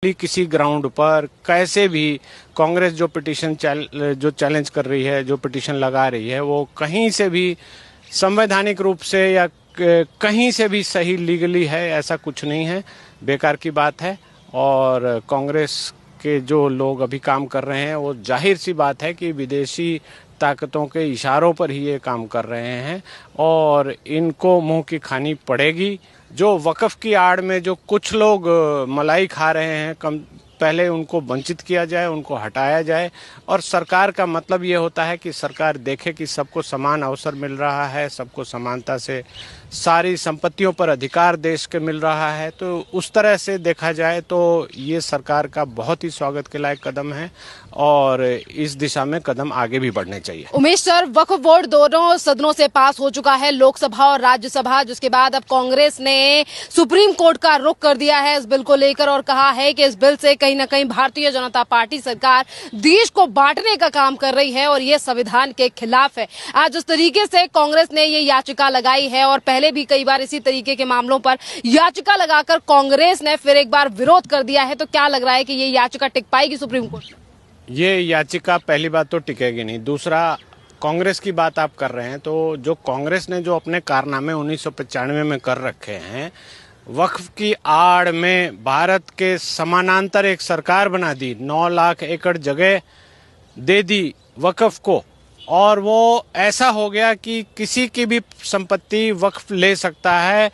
किसी ग्राउंड पर कैसे भी कांग्रेस जो जो चैलेंज कर रही है, जो पिटीशन लगा रही है, वो कहीं से भी संवैधानिक रूप से या कहीं से भी सही लीगली है, ऐसा कुछ नहीं है। बेकार की बात है। और कांग्रेस के जो लोग अभी काम कर रहे हैं, वो जाहिर सी बात है कि विदेशी ताकतों के इशारों पर ही ये काम कर रहे हैं और इनको मुंह की खानी पड़ेगी। जो वक्फ की आड़ में जो कुछ लोग मलाई खा रहे हैं, पहले उनको वंचित किया जाए, उनको हटाया जाए। और सरकार का मतलब ये होता है कि सरकार देखे कि सबको समान अवसर मिल रहा है, सबको समानता से सारी संपत्तियों पर अधिकार देश के मिल रहा है। तो उस तरह से देखा जाए तो ये सरकार का बहुत ही स्वागत के लायक कदम है और इस दिशा में कदम आगे भी बढ़ने चाहिए। उमेश सर, वक्फ बोर्ड दोनों सदनों से पास हो चुका है, लोकसभा और राज्यसभा, जिसके बाद अब कांग्रेस ने सुप्रीम कोर्ट का रुख कर दिया है इस बिल को लेकर और कहा है कि इस बिल से कहीं न कहीं भारतीय जनता पार्टी सरकार देश को बांटने का काम कर रही है और ये संविधान के खिलाफ है। आज जिस तरीके से कांग्रेस ने ये याचिका लगाई है और पहले भी कई बार इसी तरीके के मामलों पर याचिका लगाकर कांग्रेस ने फिर एक बार विरोध कर दिया है, तो क्या लग रहा है कि ये याचिका टिक पाएगी सुप्रीम कोर्ट में? ये याचिका पहली बात तो टिकेगी नहीं। दूसरा, कांग्रेस की बात आप कर रहे हैं, तो जो कांग्रेस ने जो अपने कारनामे 1995 में कर रखे हैं, वक्फ की आड़ में भारत के समानांतर एक सरकार बना दी, 9 लाख एकड़ जगह दे दी वक्फ को, और वो ऐसा हो गया कि किसी की भी संपत्ति वक्फ ले सकता है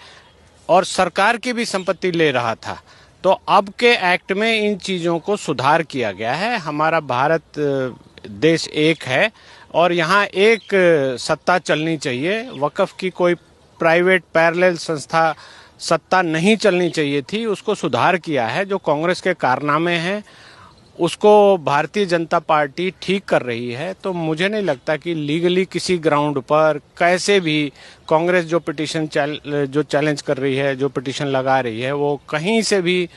और सरकार की भी संपत्ति ले रहा था। तो अब के एक्ट में इन चीज़ों को सुधार किया गया है। हमारा भारत देश एक है और यहाँ एक सत्ता चलनी चाहिए। वक्फ की कोई प्राइवेट पैरेलल संस्था सत्ता नहीं चलनी चाहिए थी, उसको सुधार किया है। जो कांग्रेस के कारनामे हैं उसको भारतीय जनता पार्टी ठीक कर रही है। तो मुझे नहीं लगता कि लीगली किसी ग्राउंड पर कैसे भी कांग्रेस जो जो चैलेंज कर रही है, जो पिटीशन लगा रही है, वो कहीं से भी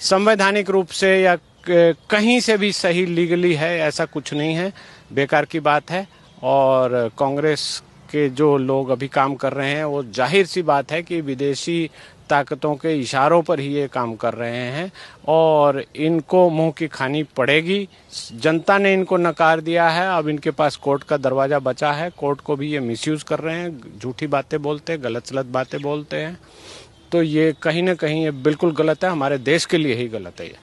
संवैधानिक रूप से या कहीं से भी सही लीगली है, ऐसा कुछ नहीं है। बेकार की बात है। और कांग्रेस के जो लोग अभी काम कर रहे हैं, वो जाहिर सी बात है कि विदेशी ताकतों के इशारों पर ही ये काम कर रहे हैं और इनको मुंह की खानी पड़ेगी। जनता ने इनको नकार दिया है, अब इनके पास कोर्ट का दरवाजा बचा है। कोर्ट को भी ये मिसयूज कर रहे हैं, झूठी बातें बोलते हैं, गलत सलत बातें बोलते हैं। तो ये कहीं ना कहीं ये बिल्कुल गलत है, हमारे देश के लिए ही गलत है ये।